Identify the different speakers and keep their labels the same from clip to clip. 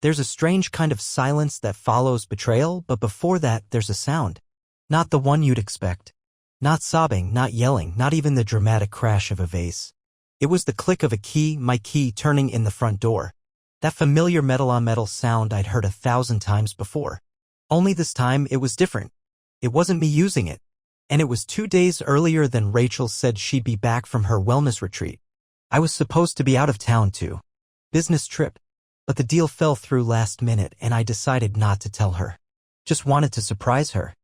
Speaker 1: There's a strange kind of silence that follows betrayal, but before that there's a sound. Not the one you'd expect. Not sobbing, not yelling, not even the dramatic crash of a vase. It was the click of a key, my key turning in the front door. That familiar metal-on-metal sound I'd heard 1,000 times before. Only this time it was different. It wasn't me using it. And it was 2 days earlier than Rachel said she'd be back from her wellness retreat. I was supposed to be out of town too. Business trip. But the deal fell through last minute and I decided not to tell her. Just wanted to surprise her.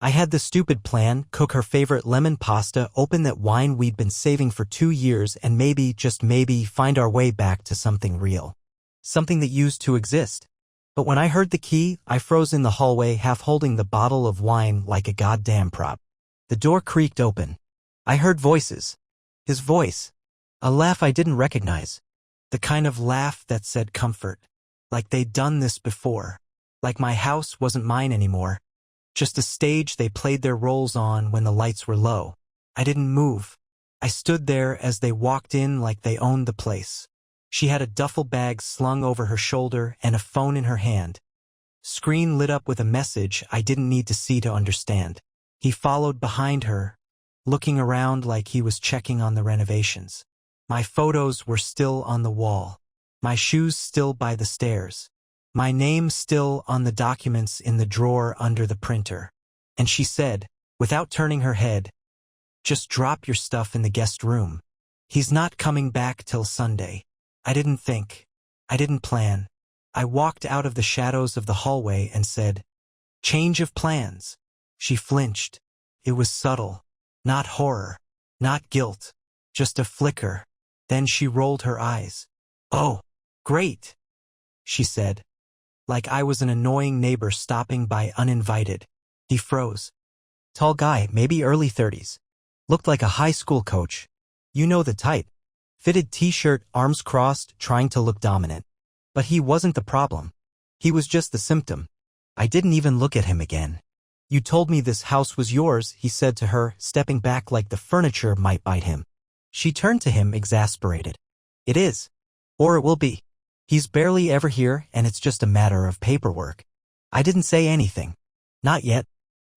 Speaker 1: I had the stupid plan, cook her favorite lemon pasta, open that wine we'd been saving for 2 years, and maybe, just maybe, find our way back to something real. Something that used to exist. But when I heard the key, I froze in the hallway, half holding the bottle of wine like a goddamn prop. The door creaked open. I heard voices. His voice. A laugh I didn't recognize. The kind of laugh that said comfort. Like they'd done this before. Like my house wasn't mine anymore. Just a stage they played their roles on when the lights were low. I didn't move. I stood there as they walked in like they owned the place. She had a duffel bag slung over her shoulder and a phone in her hand. Screen lit up with a message I didn't need to see to understand. He followed behind her, looking around like he was checking on the renovations. My photos were still on the wall. My shoes still by the stairs. My name still on the documents in the drawer under the printer. And she said, without turning her head, "Just drop your stuff in the guest room. He's not coming back till Sunday." I didn't think. I didn't plan. I walked out of the shadows of the hallway and said, "Change of plans." She flinched. It was subtle. Not horror. Not guilt. Just a flicker. Then she rolled her eyes. "Oh, great," she said. Like I was an annoying neighbor stopping by uninvited. He froze. Tall guy, maybe early 30s. Looked like a high school coach. You know the type. Fitted t-shirt, arms crossed, trying to look dominant. But he wasn't the problem. He was just the symptom. I didn't even look at him again. "You told me this house was yours," he said to her, stepping back like the furniture might bite him. She turned to him, exasperated. "It is. Or it will be. He's barely ever here, and it's just a matter of paperwork." I didn't say anything. Not yet.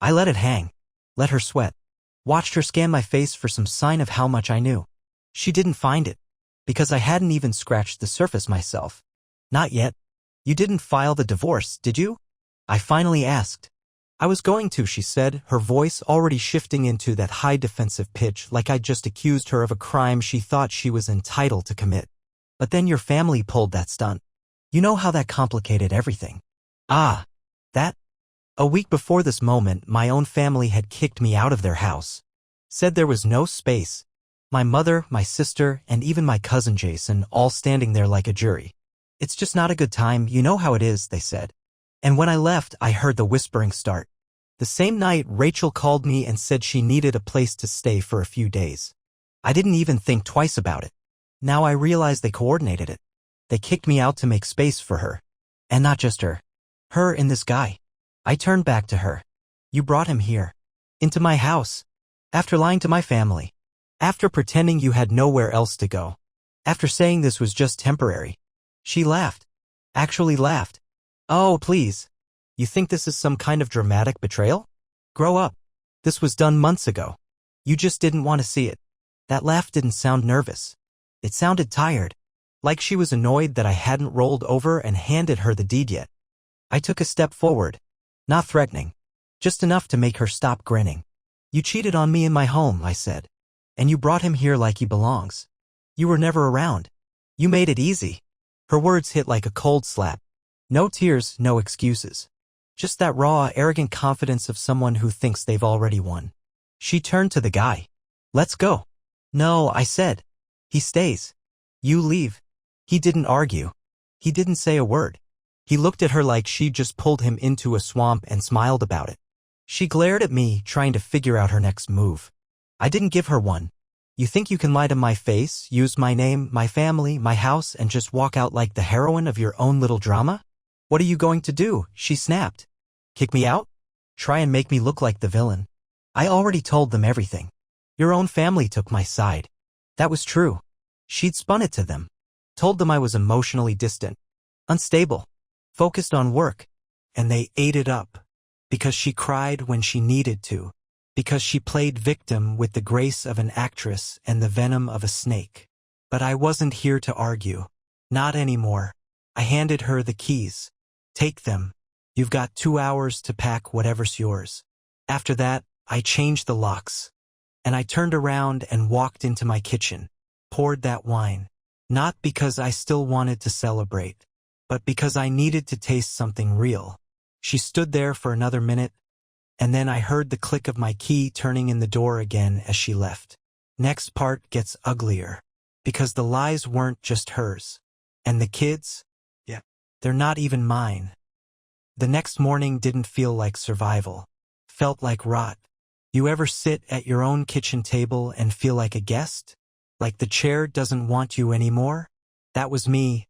Speaker 1: I let it hang. Let her sweat. Watched her scan my face for some sign of how much I knew. She didn't find it. Because I hadn't even scratched the surface myself. Not yet. "You didn't file the divorce, did you?" I finally asked. "I was going to," she said, her voice already shifting into that high defensive pitch like I'd just accused her of a crime she thought she was entitled to commit. "But then your family pulled that stunt. You know how that complicated everything." "Ah, that?" A week before this moment, my own family had kicked me out of their house. Said there was no space. My mother, my sister, and even my cousin Jason all standing there like a jury. "It's just not a good time, you know how it is," they said. And when I left, I heard the whispering start. The same night, Rachel called me and said she needed a place to stay for a few days. I didn't even think twice about it. Now I realize they coordinated it. They kicked me out to make space for her. And not just her. Her and this guy. I turned back to her. "You brought him here. Into my house. After lying to my family. After pretending you had nowhere else to go. After saying this was just temporary." She laughed. Actually laughed. "Oh, please. You think this is some kind of dramatic betrayal? Grow up. This was done months ago. You just didn't want to see it." That laugh didn't sound nervous. It sounded tired. Like she was annoyed that I hadn't rolled over and handed her the deed yet. I took a step forward. Not threatening. Just enough to make her stop grinning. "You cheated on me in my home," I said. "And you brought him here like he belongs. You were never around. You made it easy." Her words hit like a cold slap. No tears, no excuses. Just that raw, arrogant confidence of someone who thinks they've already won. She turned to the guy. "Let's go." "No," I said. "He stays. You leave." He didn't argue. He didn't say a word. He looked at her like she'd just pulled him into a swamp and smiled about it. She glared at me, trying to figure out her next move. I didn't give her one. "You think you can lie to my face, use my name, my family, my house, and just walk out like the heroine of your own little drama? What are you going to do?" she snapped. "Kick me out? Try and make me look like the villain? I already told them everything. Your own family took my side. That was true. She'd spun it to them. Told them I was emotionally distant. Unstable. focused on work, and they ate it up. Because she cried when she needed to. Because she played victim with the grace of an actress and the venom of a snake. But I wasn't here to argue. Not anymore. I handed her the keys. Take them. You've got 2 hours to pack whatever's yours. After that, I changed the locks. And I turned around and walked into my kitchen. Poured that wine. Not because I still wanted to celebrate, but because I needed to taste something real. She stood there for another minute, and then I heard the click of my key turning in the door again as she left. Next part gets uglier. Because the lies weren't just hers. And the kids? Yeah. They're not even mine. The next morning didn't feel like survival. Felt like rot. You ever sit at your own kitchen table and feel like a guest? Like the chair doesn't want you anymore? That was me,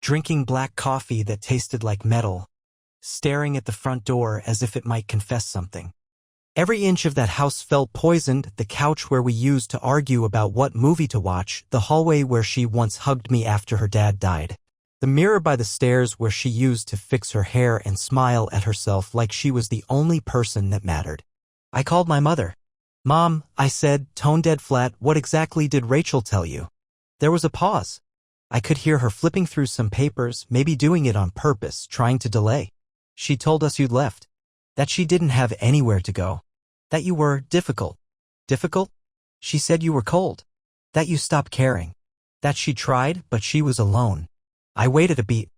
Speaker 1: drinking black coffee that tasted like metal, staring at the front door as if it might confess something. Every inch of that house felt poisoned, the couch where we used to argue about what movie to watch, the hallway where she once hugged me after her dad died, the mirror by the stairs where she used to fix her hair and smile at herself like she was the only person that mattered. I called my mother. "Mom," I said, tone dead flat, "what exactly did Rachel tell you?" There was a pause. I could hear her flipping through some papers, maybe doing it on purpose, trying to delay. "She told us you'd left. That she didn't have anywhere to go. That you were difficult." "Difficult?" "She said you were cold. That you stopped caring. That she tried, but she was alone." I waited a beat.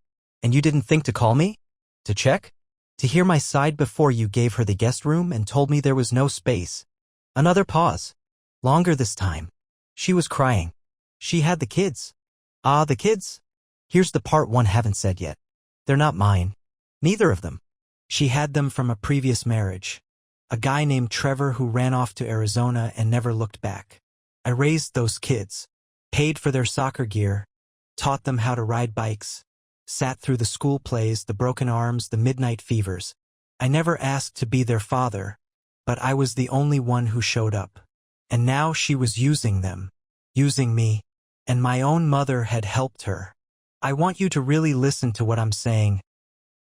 Speaker 1: "And you didn't think to call me? To check? To hear my side before you gave her the guest room and told me there was no space?" Another pause. Longer this time. She was crying. She had the kids. Ah, the kids? Here's the part one haven't said yet. They're not mine. Neither of them. She had them from a previous marriage. A guy named Trevor who ran off to Arizona and never looked back. I raised those kids, paid for their soccer gear, taught them how to ride bikes, sat through the school plays, the broken arms, the midnight fevers. I never asked to be their father, but I was the only one who showed up. And now she was using them, using me, and my own mother had helped her. "I want you to really listen to what I'm saying,"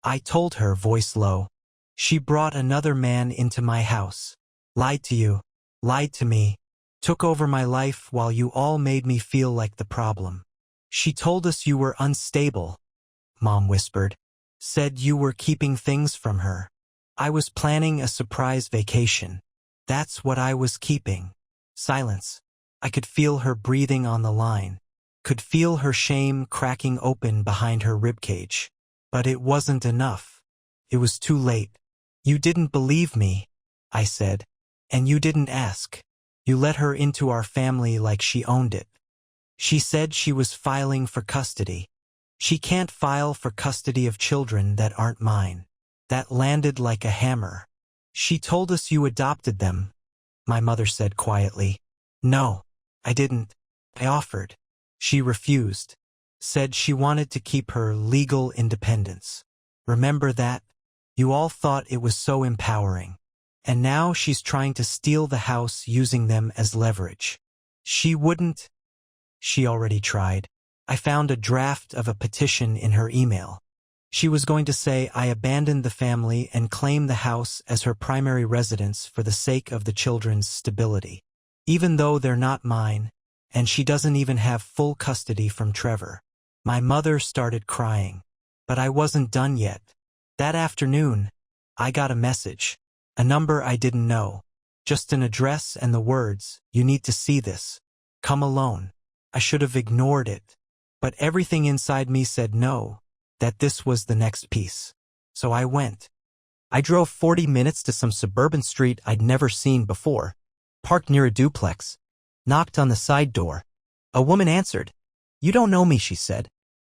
Speaker 1: I told her, voice low. "She brought another man into my house. Lied to you. Lied to me. Took over my life while you all made me feel like the problem. She told us you were unstable," Mom whispered. "Said you were keeping things from her. I was planning a surprise vacation. That's what I was keeping." Silence. I could feel her breathing on the line. Could feel her shame cracking open behind her ribcage. But it wasn't enough. It was too late. "You didn't believe me," I said. "And you didn't ask. You let her into our family like she owned it. She said she was filing for custody. She can't file for custody of children that aren't mine." That landed like a hammer. "She told us you adopted them," my mother said quietly. "No, I didn't. I offered. She refused. Said she wanted to keep her legal independence. Remember that? You all thought it was so empowering. And now she's trying to steal the house using them as leverage. She wouldn't." She already tried. I found a draft of a petition in her email. She was going to say I abandoned the family and claim the house as her primary residence for the sake of the children's stability. Even though they're not mine, and she doesn't even have full custody from Trevor. My mother started crying. But I wasn't done yet. That afternoon, I got a message. A number I didn't know. Just an address and the words, "You need to see this. Come alone." I should have ignored it. But everything inside me said no, that this was the next piece. So I went. I drove 40 minutes to some suburban street I'd never seen before. Parked near a duplex. Knocked on the side door. A woman answered. "You don't know me," she said.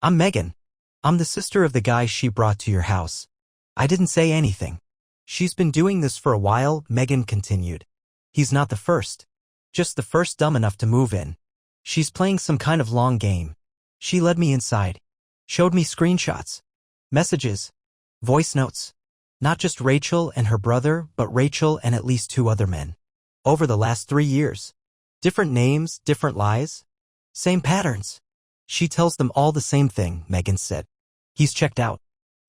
Speaker 1: "I'm Megan. I'm the sister of the guy she brought to your house." I didn't say anything. "She's been doing this for a while," Megan continued. "He's not the first. Just the first dumb enough to move in. She's playing some kind of long game." She led me inside. Showed me screenshots. Messages. Voice notes. Not just Rachel and her brother, but Rachel and at least 2 other men. Over the last 3 years. Different names, different lies. Same patterns. She tells them all the same thing, Megan said. "He's checked out.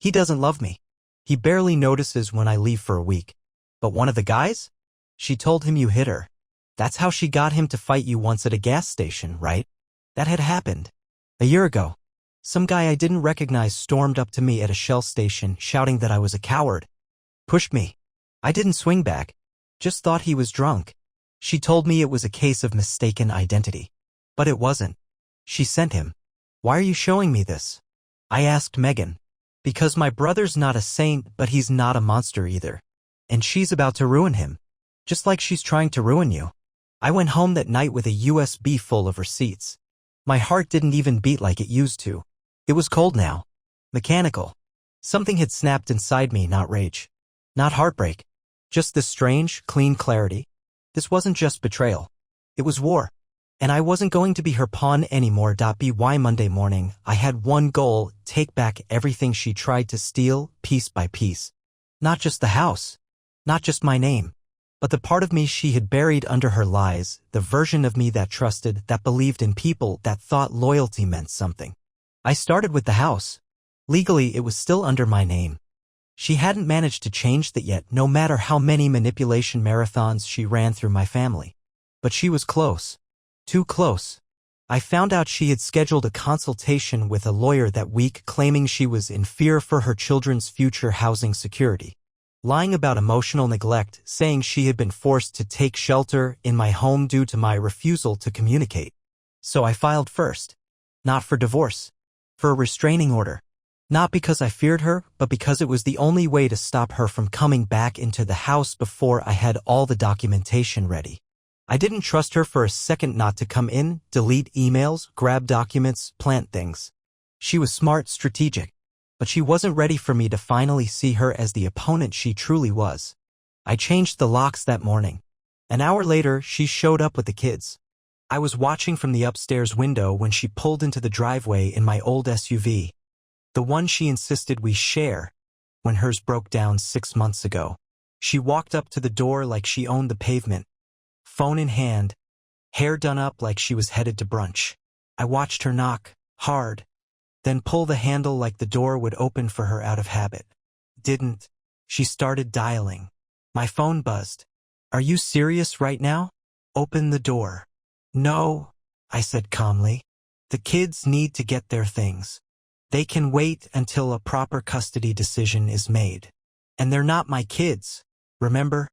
Speaker 1: He doesn't love me. He barely notices when I leave for a week. But one of the guys? She told him you hit her. That's how she got him to fight you once at a gas station, right? That had happened. A year ago. Some guy I didn't recognize stormed up to me at a Shell station shouting that I was a coward. Pushed me. I didn't swing back. Just thought he was drunk. She told me it was a case of mistaken identity. But it wasn't. She sent him. Why are you showing me this? I asked Megan. Because my brother's not a saint, but he's not a monster either. And she's about to ruin him. Just like she's trying to ruin you. I went home that night with a USB full of receipts. My heart didn't even beat like it used to. It was cold now. Mechanical. Something had snapped inside me, not rage. Not heartbreak. Just this strange, clean clarity. This wasn't just betrayal. It was war. And I wasn't going to be her pawn anymore. By Monday morning, I had one goal: take back everything she tried to steal, piece by piece. Not just the house. Not just my name. But the part of me she had buried under her lies, the version of me that trusted, that believed in people, that thought loyalty meant something. I started with the house. Legally, it was still under my name. She hadn't managed to change that yet, no matter how many manipulation marathons she ran through my family. But she was close. Too close. I found out she had scheduled a consultation with a lawyer that week, claiming she was in fear for her children's future housing security. Lying about emotional neglect, saying she had been forced to take shelter in my home due to my refusal to communicate. So I filed first. Not for divorce. For a restraining order. Not because I feared her, but because it was the only way to stop her from coming back into the house before I had all the documentation ready. I didn't trust her for a second not to come in, delete emails, grab documents, plant things. She was smart, strategic. But she wasn't ready for me to finally see her as the opponent she truly was. I changed the locks that morning. An hour later, she showed up with the kids. I was watching from the upstairs window when she pulled into the driveway in my old SUV. The one she insisted we share, when hers broke down 6 months ago. She walked up to the door like she owned the pavement. Phone in hand, hair done up like she was headed to brunch. I watched her knock, hard, then pull the handle like the door would open for her out of habit. Didn't. She started dialing. My phone buzzed. Are you serious right now? Open the door. No, I said calmly. The kids need to get their things. They can wait until a proper custody decision is made. And they're not my kids, remember?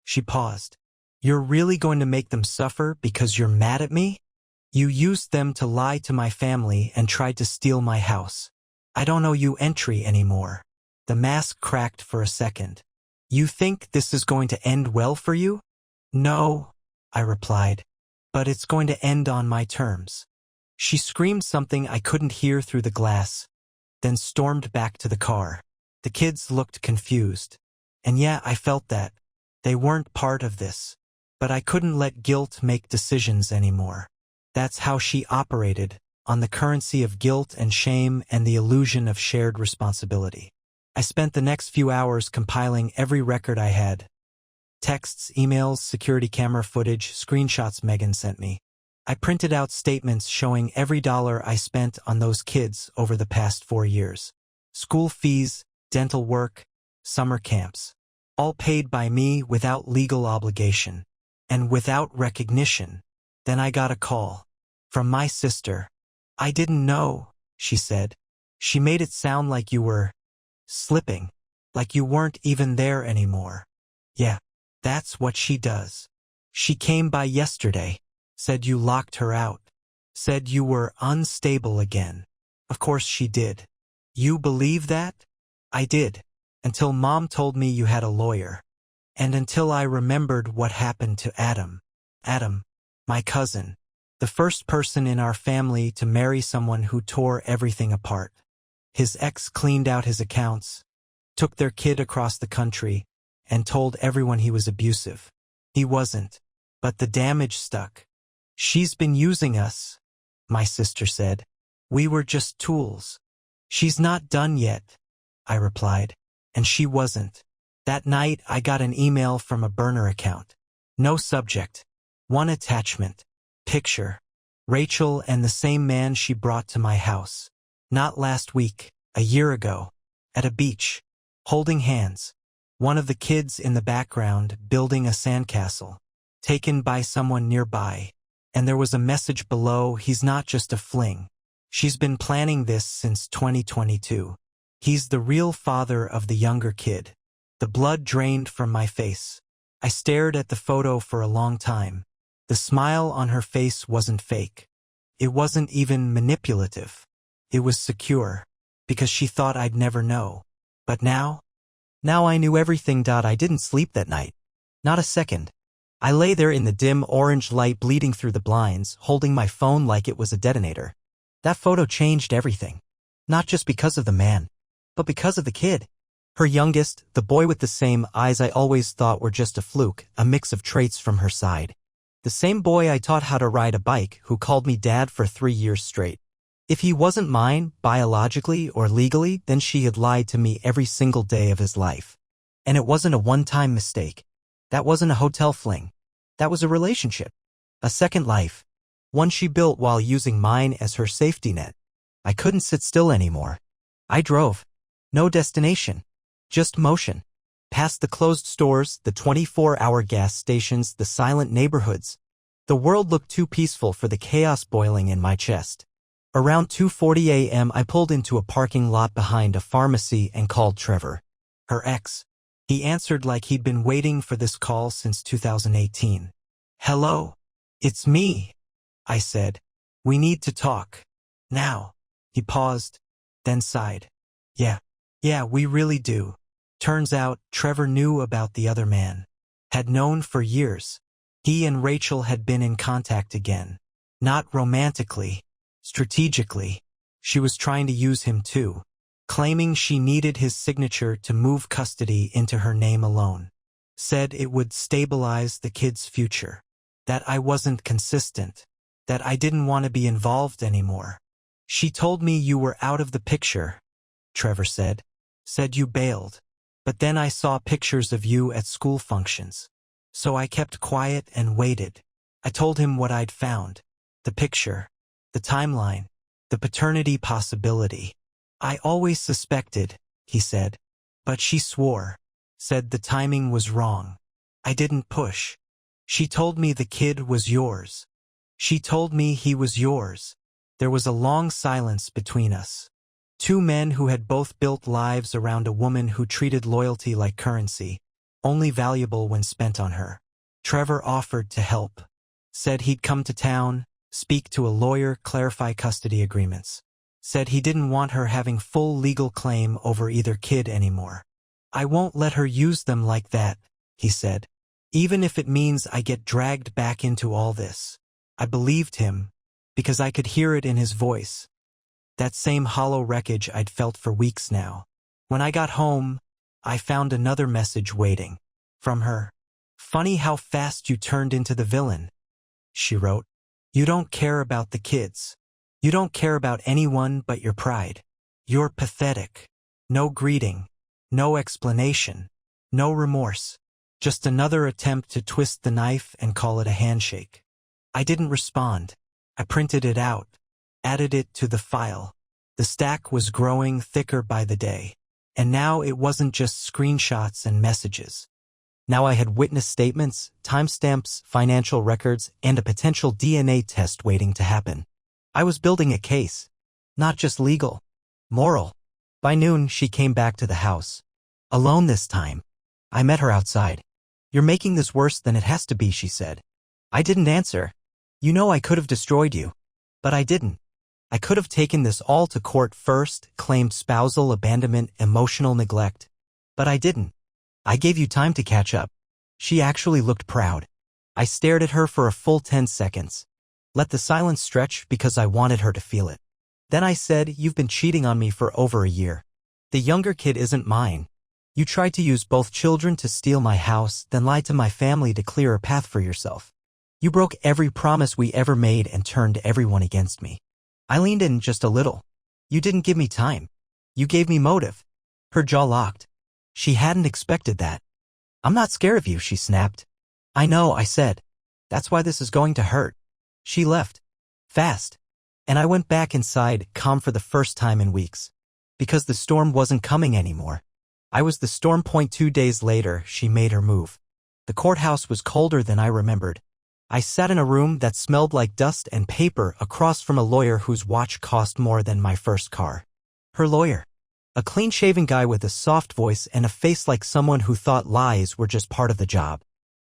Speaker 1: She paused. You're really going to make them suffer because you're mad at me? You used them to lie to my family and tried to steal my house. I don't owe you entry anymore. The mask cracked for a second. You think this is going to end well for you? No, I replied. But it's going to end on my terms. She screamed something I couldn't hear through the glass, then stormed back to the car. The kids looked confused. And yeah, I felt that. They weren't part of this. But I couldn't let guilt make decisions anymore. That's how she operated, on the currency of guilt and shame and the illusion of shared responsibility. I spent the next few hours compiling every record I had. Texts, emails, security camera footage, screenshots Megan sent me. I printed out statements showing every dollar I spent on those kids over the past 4 years. School fees, dental work, summer camps. All paid by me without legal obligation. And without recognition. Then I got a call. From my sister. I didn't know, she said. She made it sound like you were slipping. Like you weren't even there anymore. Yeah. That's what she does. She came by yesterday, said you locked her out, said you were unstable again. Of course she did. You believe that? I did, until Mom told me you had a lawyer. And until I remembered what happened to Adam. Adam, my cousin, the first person in our family to marry someone who tore everything apart. His ex cleaned out his accounts, took their kid across the country, and told everyone he was abusive. He wasn't, but the damage stuck. She's been using us, my sister said. We were just tools. She's not done yet, I replied, and she wasn't. That night I got an email from a burner account. No subject. One attachment. Picture. Rachel and the same man she brought to my house. Not last week, a year ago. at a beach, holding hands. One of the kids in the background building a sandcastle, taken by someone nearby. And there was a message below, he's not just a fling. She's been planning this since 2022. He's the real father of the younger kid. The blood drained from my face. I stared at the photo for a long time. The smile on her face wasn't fake. It wasn't even manipulative. It was secure, because she thought I'd never know. But now I knew everything. I didn't sleep that night. Not a second. I lay there in the dim orange light bleeding through the blinds, holding my phone like it was a detonator. That photo changed everything. Not just because of the man, but because of the kid. Her youngest, the boy with the same eyes I always thought were just a fluke, a mix of traits from her side. The same boy I taught how to ride a bike, who called me dad for 3 years straight. If he wasn't mine, biologically or legally, then she had lied to me every single day of his life. And it wasn't a one-time mistake. That wasn't a hotel fling. That was a relationship. A second life. One she built while using mine as her safety net. I couldn't sit still anymore. I drove. No destination. Just motion. Past the closed stores, the 24-hour gas stations, the silent neighborhoods. The world looked too peaceful for the chaos boiling in my chest. Around 2:40 a.m. I pulled into a parking lot behind a pharmacy and called Trevor. Her ex. He answered like he'd been waiting for this call since 2018. "Hello? It's me," I said. "We need to talk. Now." He paused, then sighed. Yeah, we really do." Turns out, Trevor knew about the other man. Had known for years. He and Rachel had been in contact again. Not romantically. Strategically. She was trying to use him too. Claiming she needed his signature to move custody into her name alone. Said it would stabilize the kid's future. That I wasn't consistent. That I didn't want to be involved anymore. "She told me you were out of the picture," Trevor said. "Said you bailed. But then I saw pictures of you at school functions. So I kept quiet and waited." I told him what I'd found. The picture. The timeline. The paternity possibility. "I always suspected," he said. "But she swore. Said the timing was wrong. I didn't push. She told me the kid was yours. She told me he was yours." There was a long silence between us. Two men who had both built lives around a woman who treated loyalty like currency, only valuable when spent on her. Trevor offered to help. Said he'd come to town, speak to a lawyer, clarify custody agreements. Said he didn't want her having full legal claim over either kid anymore. "I won't let her use them like that," he said. "Even if it means I get dragged back into all this." I believed him, because I could hear it in his voice. That same hollow wreckage I'd felt for weeks now. When I got home, I found another message waiting. From her. "Funny how fast you turned into the villain," she wrote. "You don't care about the kids. You don't care about anyone but your pride. You're pathetic. No greeting. No explanation. No remorse. Just another attempt to twist the knife and call it a handshake." I didn't respond. I printed it out. Added it to the file. The stack was growing thicker by the day. And now it wasn't just screenshots and messages. Now I had witness statements, timestamps, financial records, and a potential DNA test waiting to happen. I was building a case. Not just legal. Moral. By noon, she came back to the house. Alone this time. I met her outside. "You're making this worse than it has to be," she said. I didn't answer. "You know I could have destroyed you. But I didn't. I could have taken this all to court first, claimed spousal abandonment, emotional neglect. But I didn't. I gave you time to catch up." She actually looked proud. I stared at her for a full 10 seconds. Let the silence stretch because I wanted her to feel it. Then I said, "You've been cheating on me for over a year. The younger kid isn't mine. You tried to use both children to steal my house, then lied to my family to clear a path for yourself. You broke every promise we ever made and turned everyone against me." I leaned in just a little. "You didn't give me time. You gave me motive." Her jaw locked. She hadn't expected that. "I'm not scared of you," she snapped. "I know," I said. "That's why this is going to hurt." She left. Fast. And I went back inside, calm for the first time in weeks. Because the storm wasn't coming anymore. I was the storm. 2 days later, she made her move. The courthouse was colder than I remembered. I sat in a room that smelled like dust and paper across from a lawyer whose watch cost more than my first car. Her lawyer. A clean-shaven guy with a soft voice and a face like someone who thought lies were just part of the job.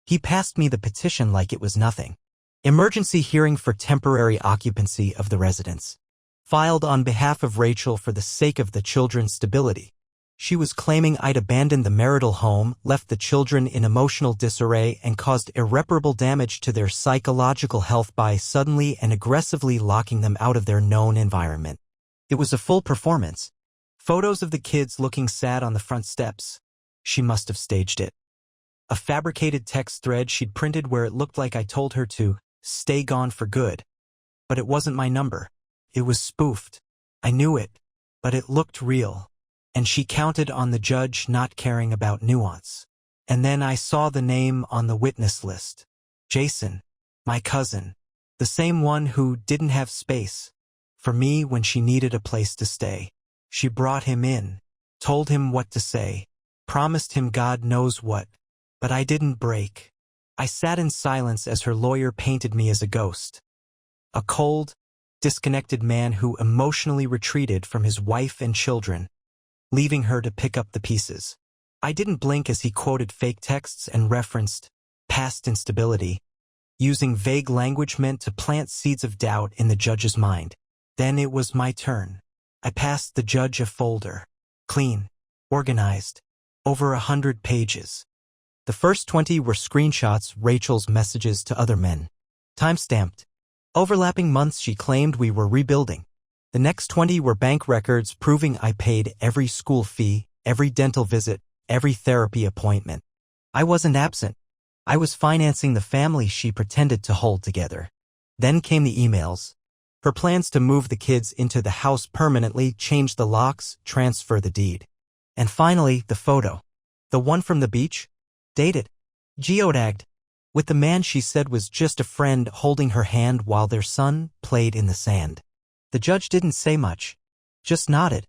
Speaker 1: He passed me the petition like it was nothing. Emergency hearing for temporary occupancy of the residence. Filed on behalf of Rachel for the sake of the children's stability. She was claiming I'd abandoned the marital home, left the children in emotional disarray, and caused irreparable damage to their psychological health by suddenly and aggressively locking them out of their known environment. It was a full performance. Photos of the kids looking sad on the front steps. She must have staged it. A fabricated text thread she'd printed where it looked like I told her to stay gone for good. But it wasn't my number. It was spoofed. I knew it, but it looked real. And she counted on the judge not caring about nuance. And then I saw the name on the witness list. Jason, my cousin, the same one who didn't have space for me when she needed a place to stay. She brought him in, told him what to say, promised him God knows what, but I didn't break. I sat in silence as her lawyer painted me as a ghost. A cold, disconnected man who emotionally retreated from his wife and children, leaving her to pick up the pieces. I didn't blink as he quoted fake texts and referenced past instability, using vague language meant to plant seeds of doubt in the judge's mind. Then it was my turn. I passed the judge a folder. Clean, organized, over 100 pages. The first 20 were screenshots, Rachel's messages to other men. Time-stamped. Overlapping months she claimed we were rebuilding. The next 20 were bank records proving I paid every school fee, every dental visit, every therapy appointment. I wasn't absent. I was financing the family she pretended to hold together. Then came the emails. Her plans to move the kids into the house permanently, change the locks, transfer the deed. And finally, the photo. The one from the beach? Dated. Geotagged. With the man she said was just a friend holding her hand while their son played in the sand. The judge didn't say much. Just nodded.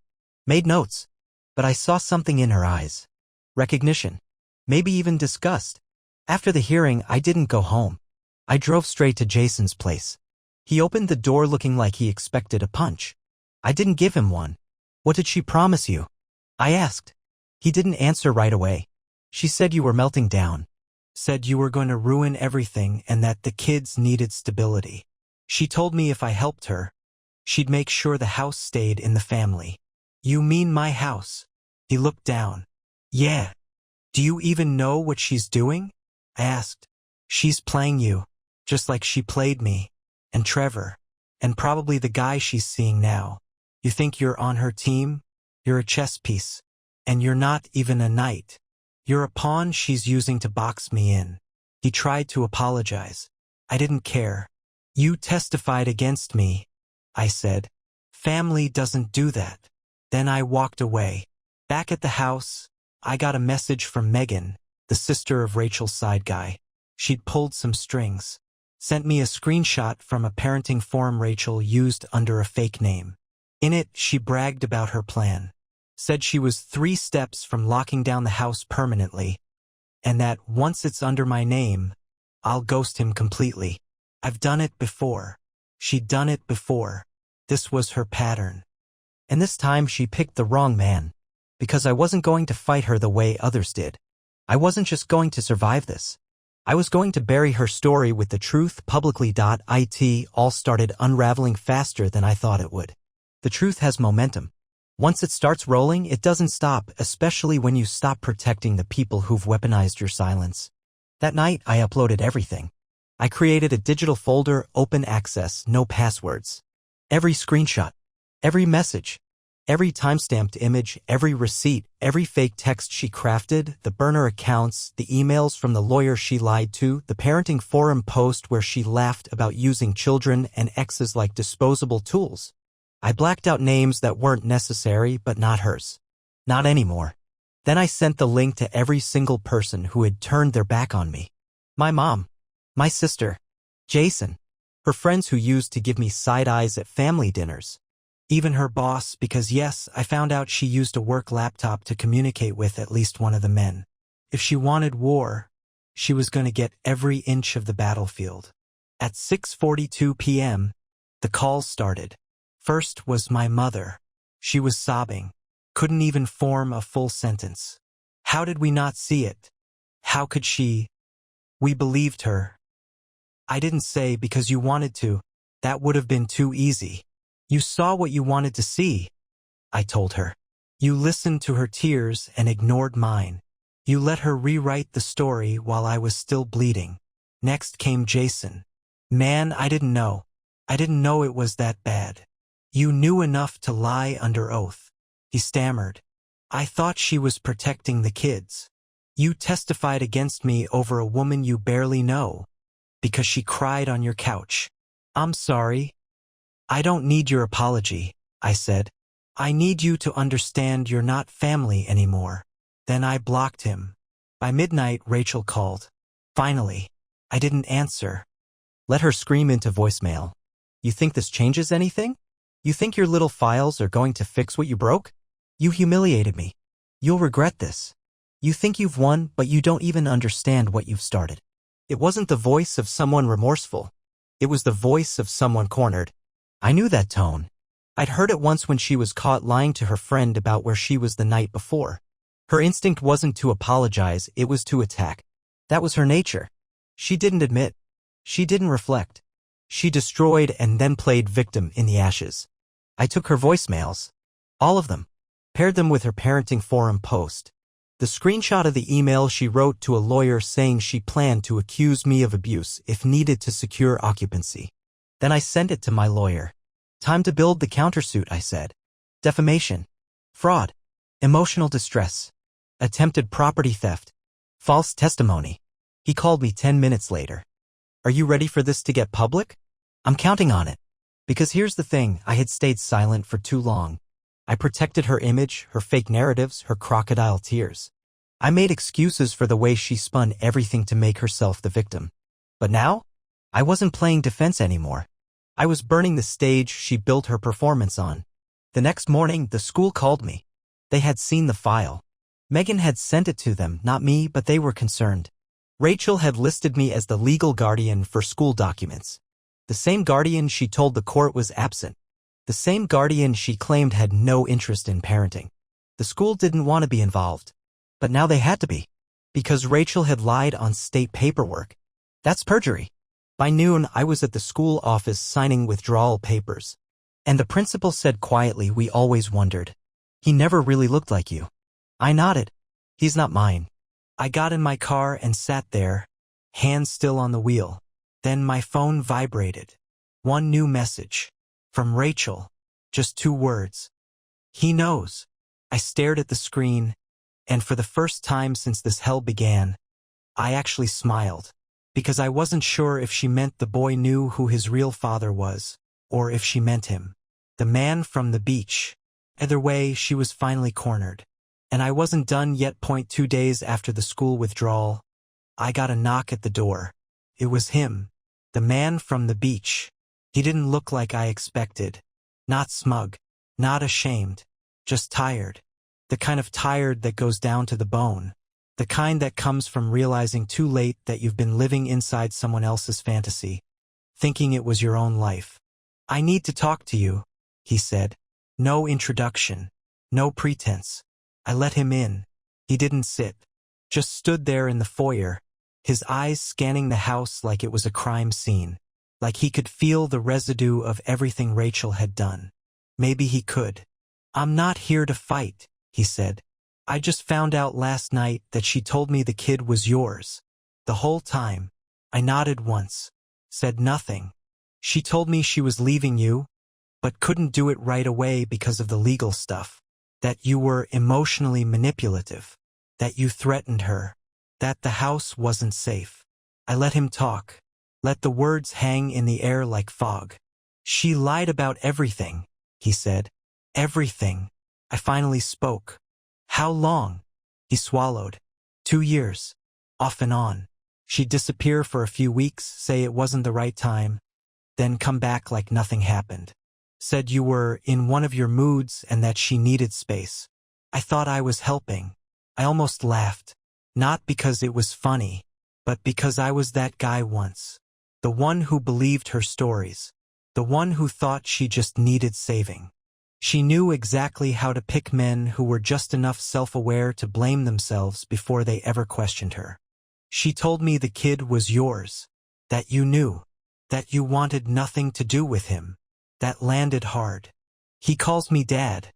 Speaker 1: Made notes. But I saw something in her eyes. Recognition. Maybe even disgust. After the hearing, I didn't go home. I drove straight to Jason's place. He opened the door looking like he expected a punch. I didn't give him one. What did she promise you? I asked. He didn't answer right away. She said you were melting down. Said you were going to ruin everything and that the kids needed stability. She told me if I helped her, she'd make sure the house stayed in the family. You mean my house? He looked down. Yeah. Do you even know what she's doing? I asked. She's playing you, just like she played me. And Trevor. And probably the guy she's seeing now. You think you're on her team? You're a chess piece. And you're not even a knight. You're a pawn she's using to box me in. He tried to apologize. I didn't care. You testified against me, I said. Family doesn't do that. Then I walked away. Back at the house, I got a message from Megan, the sister of Rachel's side guy. She'd pulled some strings. Sent me a screenshot from a parenting forum Rachel used under a fake name. In it, she bragged about her plan. Said she was 3 steps from locking down the house permanently, and that once it's under my name, I'll ghost him completely. I've done it before. She'd done it before. This was her pattern. And this time she picked the wrong man, because I wasn't going to fight her the way others did. I wasn't just going to survive this. I was going to bury her story with the truth publicly. It all started unraveling faster than I thought it would. The truth has momentum. Once it starts rolling, it doesn't stop, especially when you stop protecting the people who've weaponized your silence. That night, I uploaded everything. I created a digital folder, open access, no passwords. Every screenshot, every message, every timestamped image, every receipt, every fake text she crafted, the burner accounts, the emails from the lawyer she lied to, the parenting forum post where she laughed about using children and exes like disposable tools. I blacked out names that weren't necessary but not hers. Not anymore. Then I sent the link to every single person who had turned their back on me. My mom. My sister. Jason. Her friends who used to give me side eyes at family dinners. Even her boss, because yes, I found out she used a work laptop to communicate with at least one of the men. If she wanted war, she was going to get every inch of the battlefield. At 6:42 p.m., the calls started. First was my mother. She was sobbing. Couldn't even form a full sentence. How did we not see it? How could she? We believed her. I didn't say because you wanted to. That would have been too easy. You saw what you wanted to see, I told her. You listened to her tears and ignored mine. You let her rewrite the story while I was still bleeding. Next came Jason. Man, I didn't know. I didn't know it was that bad. You knew enough to lie under oath. He stammered. I thought she was protecting the kids. You testified against me over a woman you barely know, because she cried on your couch. I'm sorry. I don't need your apology, I said. I need you to understand you're not family anymore. Then I blocked him. By midnight, Rachel called. Finally, I didn't answer. Let her scream into voicemail. You think this changes anything? You think your little files are going to fix what you broke? You humiliated me. You'll regret this. You think you've won, but you don't even understand what you've started. It wasn't the voice of someone remorseful. It was the voice of someone cornered. I knew that tone. I'd heard it once when she was caught lying to her friend about where she was the night before. Her instinct wasn't to apologize, it was to attack. That was her nature. She didn't admit. She didn't reflect. She destroyed and then played victim in the ashes. I took her voicemails. All of them. Paired them with her parenting forum post. The screenshot of the email she wrote to a lawyer saying she planned to accuse me of abuse if needed to secure occupancy. Then I sent it to my lawyer. Time to build the countersuit, I said. Defamation. Fraud. Emotional distress. Attempted property theft. False testimony. He called me 10 minutes later. Are you ready for this to get public? I'm counting on it. Because here's the thing, I had stayed silent for too long. I protected her image, her fake narratives, her crocodile tears. I made excuses for the way she spun everything to make herself the victim. But now, I wasn't playing defense anymore. I was burning the stage she built her performance on. The next morning, the school called me. They had seen the file. Megan had sent it to them, not me, but they were concerned. Rachel had listed me as the legal guardian for school documents. The same guardian she told the court was absent. The same guardian she claimed had no interest in parenting. The school didn't want to be involved. But now they had to be. Because Rachel had lied on state paperwork. That's perjury. By noon, I was at the school office signing withdrawal papers. And the principal said quietly, we always wondered. He never really looked like you. I nodded. He's not mine. I got in my car and sat there, hands still on the wheel. Then my phone vibrated. One new message. From Rachel. Just 2 words. He knows. I stared at the screen, and for the first time since this hell began, I actually smiled. Because I wasn't sure if she meant the boy knew who his real father was, or if she meant him. The man from the beach. Either way, she was finally cornered. And I wasn't done yet. 2 days after the school withdrawal, I got a knock at the door. It was him. The man from the beach. He didn't look like I expected. Not smug. Not ashamed. Just tired. The kind of tired that goes down to the bone. The kind that comes from realizing too late that you've been living inside someone else's fantasy, thinking it was your own life. I need to talk to you, he said. No introduction. No pretense. I let him in. He didn't sit. Just stood there in the foyer, his eyes scanning the house like it was a crime scene. Like he could feel the residue of everything Rachel had done. Maybe he could. I'm not here to fight, he said. I just found out last night that she told me the kid was yours. The whole time. I nodded once. Said nothing. She told me she was leaving you, but couldn't do it right away because of the legal stuff. That you were emotionally manipulative. That you threatened her. That the house wasn't safe. I let him talk. Let the words hang in the air like fog. She lied about everything, he said. Everything. I finally spoke. How long? He swallowed. 2 years. Off and on. She'd disappear for a few weeks, say it wasn't the right time, then come back like nothing happened. Said you were in one of your moods and that she needed space. I thought I was helping. I almost laughed. Not because it was funny, but because I was that guy once. The one who believed her stories. The one who thought she just needed saving. She knew exactly how to pick men who were just enough self-aware to blame themselves before they ever questioned her. She told me the kid was yours. That you knew. That you wanted nothing to do with him. That landed hard. He calls me Dad,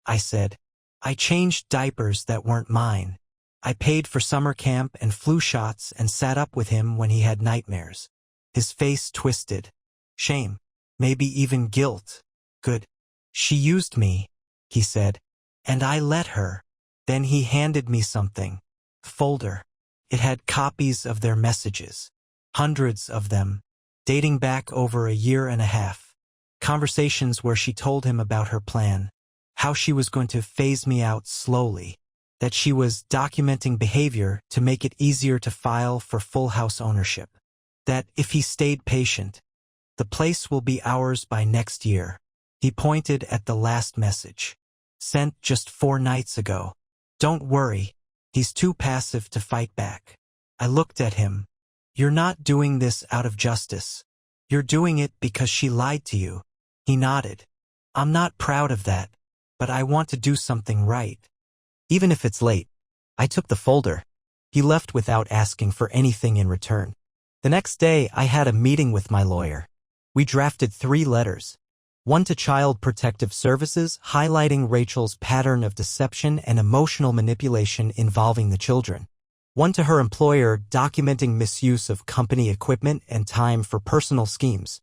Speaker 1: I said. I changed diapers that weren't mine. I paid for summer camp and flu shots and sat up with him when he had nightmares. His face twisted. Shame. Maybe even guilt. Good. She used me, he said. And I let her. Then he handed me something. Folder. It had copies of their messages. Hundreds of them. Dating back over a year and a half. Conversations where she told him about her plan. How she was going to phase me out slowly. That she was documenting behavior to make it easier to file for full house ownership. That if he stayed patient, the place will be ours by next year. He pointed at the last message. Sent just 4 nights ago. Don't worry. He's too passive to fight back. I looked at him. You're not doing this out of justice. You're doing it because she lied to you. He nodded. I'm not proud of that, but I want to do something right. Even if it's late. I took the folder. He left without asking for anything in return. The next day, I had a meeting with my lawyer. We drafted 3 letters. One to Child Protective Services, highlighting Rachel's pattern of deception and emotional manipulation involving the children. One to her employer, documenting misuse of company equipment and time for personal schemes.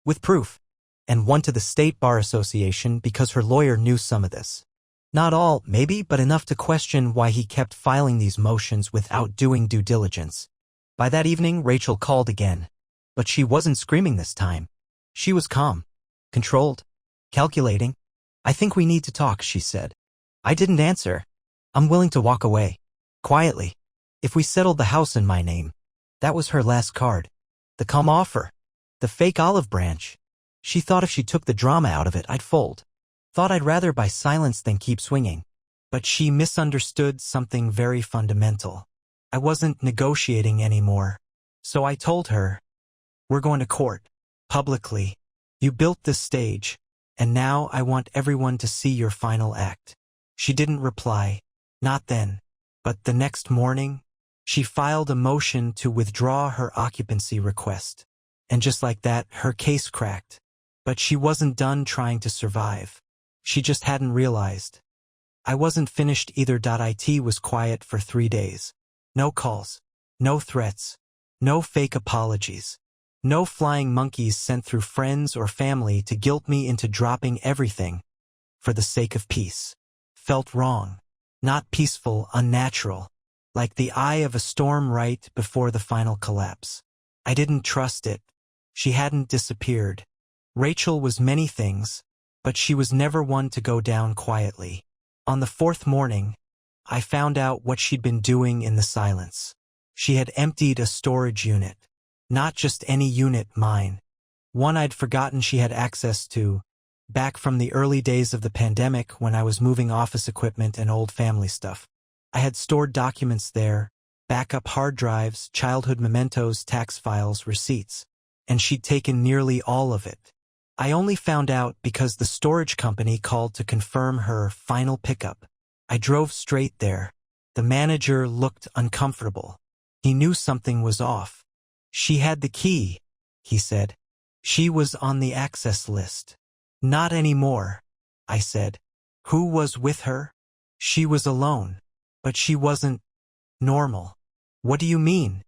Speaker 1: With proof. And one to the State Bar Association because her lawyer knew some of this. Not all, maybe, but enough to question why he kept filing these motions without doing due diligence. By that evening, Rachel called again. But she wasn't screaming this time. She was calm. Controlled. Calculating. I think we need to talk, she said. I didn't answer. I'm willing to walk away. Quietly. If we settled the house in my name. That was her last card. The calm offer. The fake olive branch. She thought if she took the drama out of it, I'd fold. Thought I'd rather buy silence than keep swinging. But she misunderstood something very fundamental. I wasn't negotiating anymore. So I told her, we're going to court. Publicly. You built this stage, and now I want everyone to see your final act. She didn't reply. Not then. But the next morning, she filed a motion to withdraw her occupancy request. And just like that, her case cracked. But she wasn't done trying to survive. She just hadn't realized. I wasn't finished either. It was quiet for 3 days. No calls. No threats. No fake apologies. No flying monkeys sent through friends or family to guilt me into dropping everything. For the sake of peace. Felt wrong. Not peaceful, unnatural. Like the eye of a storm right before the final collapse. I didn't trust it. She hadn't disappeared. Rachel was many things, but she was never one to go down quietly. On the 4th morning, I found out what she'd been doing in the silence. She had emptied a storage unit. Not just any unit, mine. One I'd forgotten she had access to, back from the early days of the pandemic when I was moving office equipment and old family stuff. I had stored documents there, backup hard drives, childhood mementos, tax files, receipts. And she'd taken nearly all of it. I only found out because the storage company called to confirm her final pickup. I drove straight there. The manager looked uncomfortable. He knew something was off. She had the key, he said. She was on the access list. Not anymore, I said. Who was with her? She was alone. But she wasn't normal. What do you mean?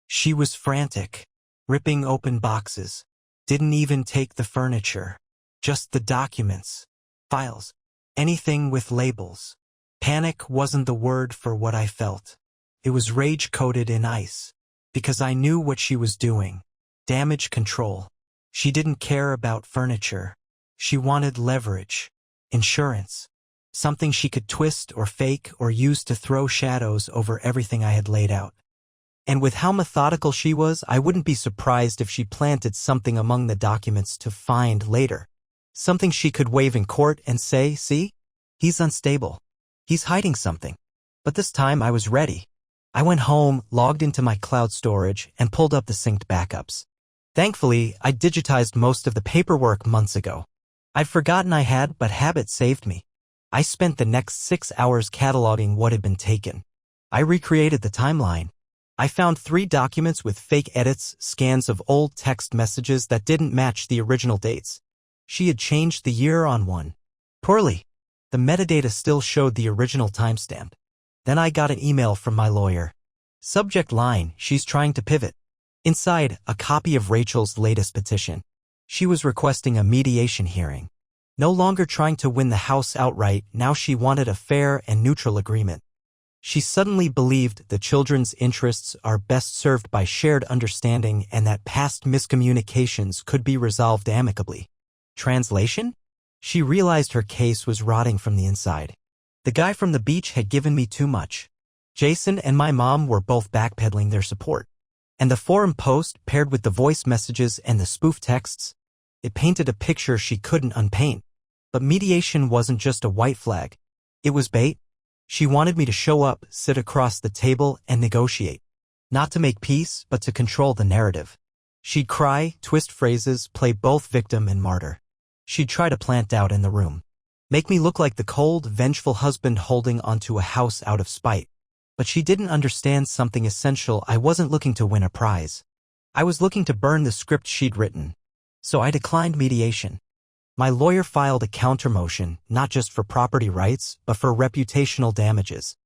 Speaker 1: She was frantic, ripping open boxes. Didn't even take the furniture. Just the documents, files, anything with labels. Panic wasn't the word for what I felt. It was rage-coated in ice. Because I knew what she was doing. Damage control. She didn't care about furniture. She wanted leverage. Insurance. Something she could twist or fake or use to throw shadows over everything I had laid out. And with how methodical she was, I wouldn't be surprised if she planted something among the documents to find later. Something she could wave in court and say, "See? He's unstable. He's hiding something." But this time I was ready. I went home, logged into my cloud storage, and pulled up the synced backups. Thankfully, I digitized most of the paperwork months ago. I'd forgotten I had, but habit saved me. I spent the next 6 hours cataloging what had been taken. I recreated the timeline. I found 3 documents with fake edits, scans of old text messages that didn't match the original dates. She had changed the year on one. Poorly. The metadata still showed the original timestamp. Then I got an email from my lawyer. Subject line, "She's trying to pivot." Inside, a copy of Rachel's latest petition. She was requesting a mediation hearing. No longer trying to win the house outright, now she wanted a fair and neutral agreement. She suddenly believed the children's interests are best served by shared understanding and that past miscommunications could be resolved amicably. Translation? She realized her case was rotting from the inside. The guy from the beach had given me too much. Jason and my mom were both backpedaling their support. And the forum post, paired with the voice messages and the spoof texts, it painted a picture she couldn't unpaint. But mediation wasn't just a white flag. It was bait. She wanted me to show up, sit across the table, and negotiate. Not to make peace, but to control the narrative. She'd cry, twist phrases, play both victim and martyr. She'd try to plant doubt in the room. Make me look like the cold, vengeful husband holding onto a house out of spite. But she didn't understand something essential. I wasn't looking to win a prize. I was looking to burn the script she'd written. So I declined mediation. My lawyer filed a counter-motion, not just for property rights, but for reputational damages.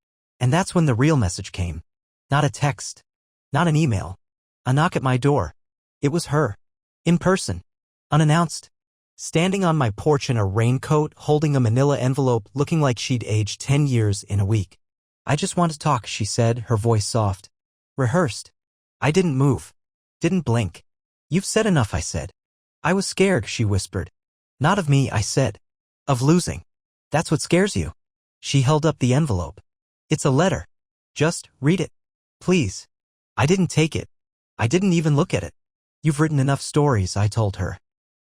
Speaker 1: And that's when the real message came. Not a text. Not an email. A knock at my door. It was her. In person. Unannounced. Standing on my porch in a raincoat, holding a manila envelope, looking like she'd aged 10 years in a week. "I just want to talk," she said, her voice soft. Rehearsed. I didn't move. Didn't blink. "You've said enough," I said. "I was scared," she whispered. "Not of me," I said. "Of losing. That's what scares you." She held up the envelope. "It's a letter. Just read it. Please." I didn't take it. I didn't even look at it. "You've written enough stories," I told her.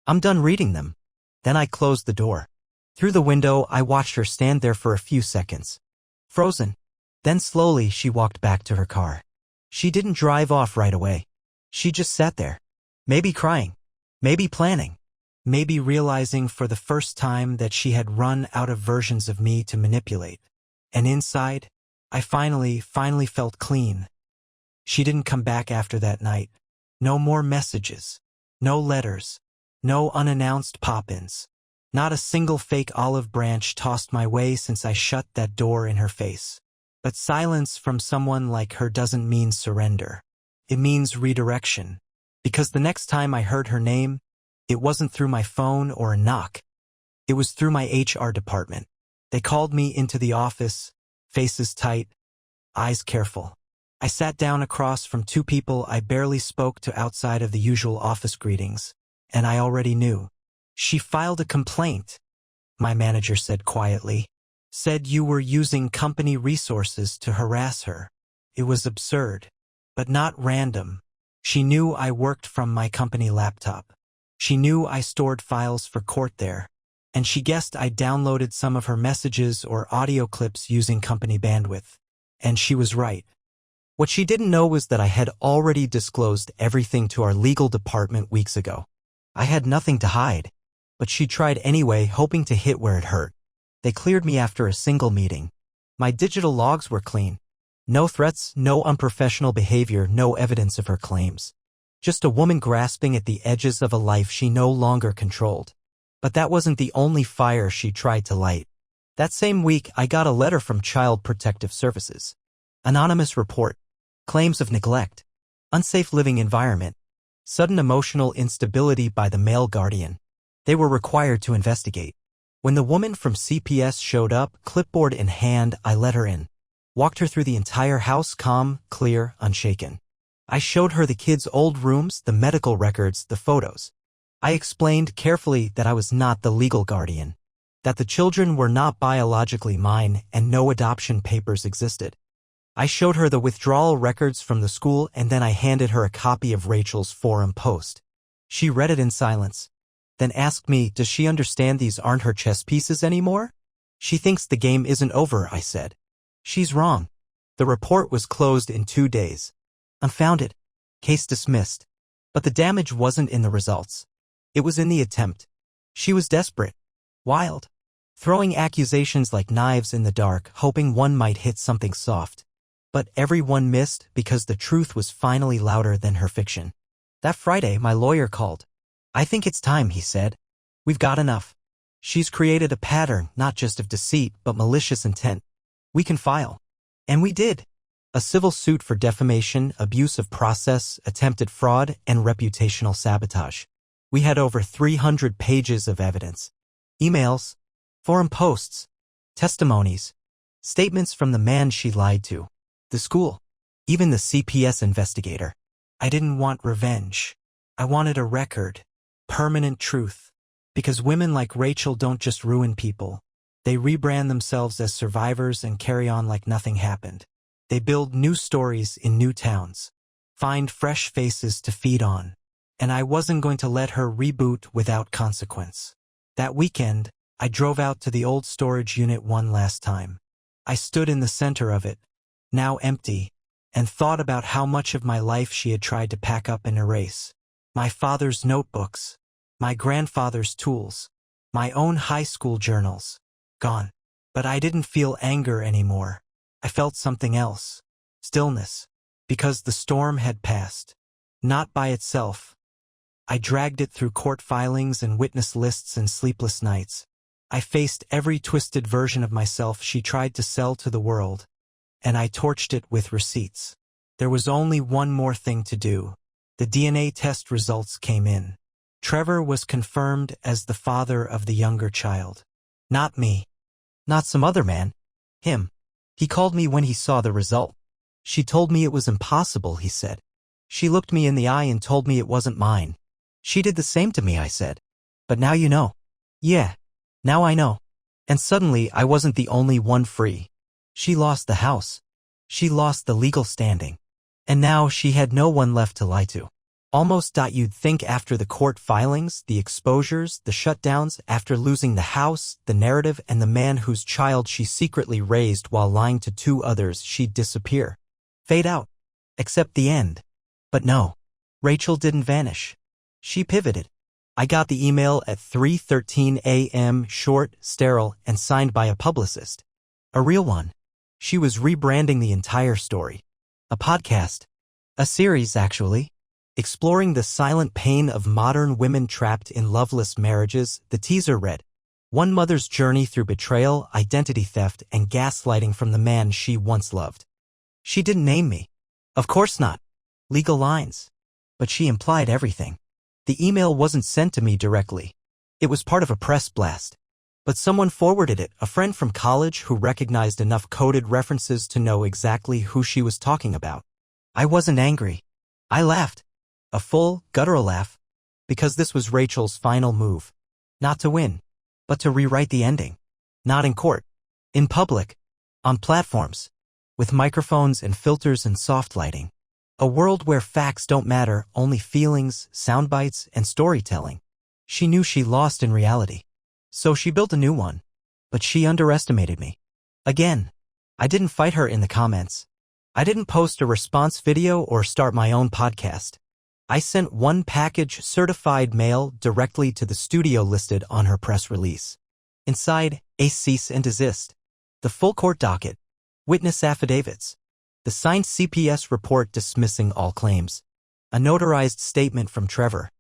Speaker 1: "I'm done reading them." Then I closed the door. Through the window, I watched her stand there for a few seconds. Frozen. Then slowly she walked back to her car. She didn't drive off right away. She just sat there. Maybe crying. Maybe planning. Maybe realizing for the first time that she had run out of versions of me to manipulate. And inside, I finally felt clean. She didn't come back after that night. No more messages. No letters. No unannounced pop-ins. Not a single fake olive branch tossed my way since I shut that door in her face. But silence from someone like her doesn't mean surrender. It means redirection. Because the next time I heard her name, it wasn't through my phone or a knock. It was through my HR department. They called me into the office, faces tight, eyes careful. I sat down across from 2 people I barely spoke to outside of the usual office greetings, and I already knew. "She filed a complaint," my manager said quietly. "Said you were using company resources to harass her. It was absurd, but not random. She knew I worked from my company laptop. She knew I stored files for court there, and she guessed I downloaded some of her messages or audio clips using company bandwidth. And she was right. What she didn't know was that I had already disclosed everything to our legal department weeks ago. I had nothing to hide, but she tried anyway, hoping to hit where it hurt. They cleared me after a single meeting. My digital logs were clean. No threats, no unprofessional behavior, no evidence of her claims. Just a woman grasping at the edges of a life she no longer controlled. But that wasn't the only fire she tried to light. That same week, I got a letter from Child Protective Services. Anonymous report. Claims of neglect. Unsafe living environment. Sudden emotional instability by the male guardian. They were required to investigate. When the woman from CPS showed up, clipboard in hand, I let her in. Walked her through the entire house, calm, clear, unshaken. I showed her the kids' old rooms, the medical records, the photos. I explained carefully that I was not the legal guardian, that the children were not biologically mine and no adoption papers existed. I showed her the withdrawal records from the school, and then I handed her a copy of Rachel's forum post. She read it in silence. then asked me, does she understand these aren't her chess pieces anymore? She thinks the game isn't over, I said. She's wrong. The report was closed in 2 days. Unfounded. Case dismissed. But the damage wasn't in the results. It was in the attempt. She was desperate. Wild. Throwing accusations like knives in the dark, hoping one might hit something soft. But everyone missed because the truth was finally louder than her fiction. That Friday, my lawyer called. I think it's time, he said. We've got enough. She's created a pattern, not just of deceit, but malicious intent. We can file. And we did. A civil suit for defamation, abuse of process, attempted fraud, and reputational sabotage. We had over 300 pages of evidence. Emails, forum posts, testimonies, statements from the man she lied to, the school, even the CPS investigator. I didn't want revenge. I wanted a record, permanent truth. Because women like Rachel don't just ruin people. They rebrand themselves as survivors and carry on like nothing happened. They build new stories in new towns, find fresh faces to feed on. And I wasn't going to let her reboot without consequence. That weekend, I drove out to the old storage unit one last time. I stood in the center of it, now empty, and thought about how much of my life she had tried to pack up and erase. My father's notebooks, my grandfather's tools, my own high school journals. Gone. But I didn't feel anger anymore. I felt something else. Stillness. Because the storm had passed. Not by itself. I dragged it through court filings and witness lists and sleepless nights. I faced every twisted version of myself she tried to sell to the world. And I torched it with receipts. There was only one more thing to do. The DNA test results came in. Trevor was confirmed as the father of the younger child. Not me. Not some other man. Him. He called me when he saw the result. She told me it was impossible, he said. She looked me in the eye and told me it wasn't mine. She did the same to me, I said. But now you know. Yeah. Now I know. And suddenly I wasn't the only one free. She lost the house. She lost the legal standing. And now she had no one left to lie to. Almost. You'd think after the court filings, the exposures, the shutdowns, after losing the house, the narrative, and the man whose child she secretly raised while lying to 2 others, she'd disappear. Fade out. Except the end. But no. Rachel didn't vanish. She pivoted. I got the email at 3:13 a.m., short, sterile, and signed by a publicist. A real one. She was rebranding the entire story. A podcast. A series, actually. Exploring the silent pain of modern women trapped in loveless marriages, the teaser read, one mother's journey through betrayal, identity theft, and gaslighting from the man she once loved. She didn't name me. Of course not. Legal lines. But she implied everything. The email wasn't sent to me directly. It was part of a press blast. But someone forwarded it, a friend from college who recognized enough coded references to know exactly who she was talking about. I wasn't angry. I laughed. A full, guttural laugh. Because this was Rachel's final move. Not to win, but to rewrite the ending. Not in court. In public. On platforms. With microphones and filters and soft lighting. A world where facts don't matter, only feelings, sound bites, and storytelling. She knew she lost in reality. So she built a new one. But she underestimated me. Again. I didn't fight her in the comments. I didn't post a response video or start my own podcast. I sent one package certified mail directly to the studio listed on her press release. Inside, a cease and desist. The full court docket. Witness affidavits. The signed CPS report dismissing all claims. A notarized statement from Trevor.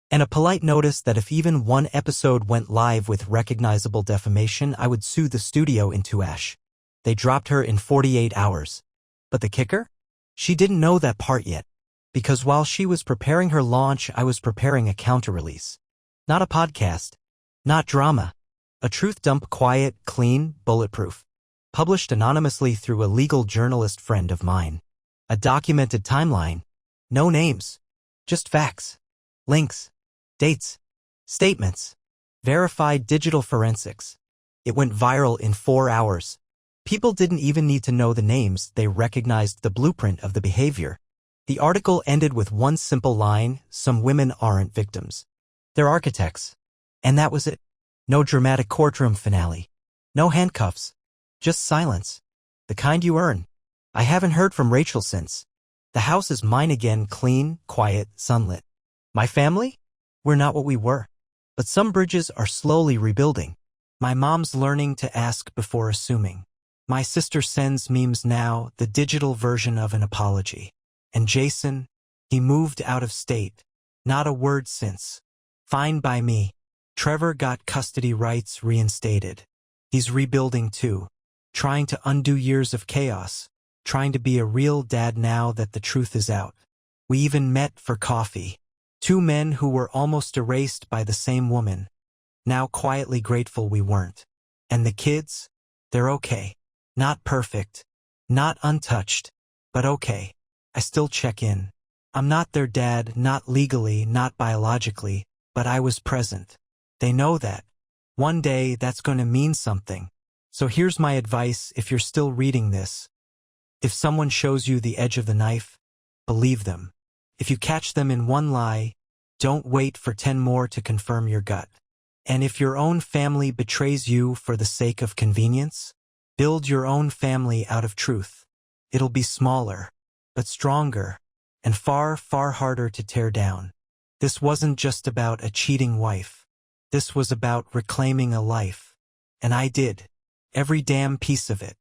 Speaker 1: And a polite notice that if even one episode went live with recognizable defamation, I would sue the studio into ash. They dropped her in 48 hours. But the kicker? She didn't know that part yet. Because while she was preparing her launch, I was preparing a counter-release. Not a podcast. Not drama. A truth dump, quiet, clean, bulletproof. Published anonymously through a legal journalist friend of mine. A documented timeline. No names. Just facts. Links. Dates. Statements. Verified digital forensics. It went viral in 4 hours. People didn't even need to know the names, they recognized the blueprint of the behavior. The article ended with one simple line, some women aren't victims. They're architects. And that was it. No dramatic courtroom finale. No handcuffs. Just silence. The kind you earn. I haven't heard from Rachel since. The house is mine again, clean, quiet, sunlit. My family? We're not what we were. But some bridges are slowly rebuilding. My mom's learning to ask before assuming. My sister sends memes now, the digital version of an apology. And Jason, he moved out of state. Not a word since. Fine by me. Trevor got custody rights reinstated. He's rebuilding too. Trying to undo years of chaos. Trying to be a real dad now that the truth is out. We even met for coffee. Two men who were almost erased by the same woman. Now quietly grateful we weren't. And the kids? They're okay. Not perfect. Not untouched. But okay. I still check in. I'm not their dad, not legally, not biologically, but I was present. They know that. One day that's going to mean something. So here's my advice if you're still reading this. If someone shows you the edge of the knife, believe them. If you catch them in one lie, don't wait for 10 more to confirm your gut. And if your own family betrays you for the sake of convenience, build your own family out of truth. It'll be smaller, but stronger, and far, far harder to tear down. This wasn't just about a cheating wife. This was about reclaiming a life. And I did. Every damn piece of it.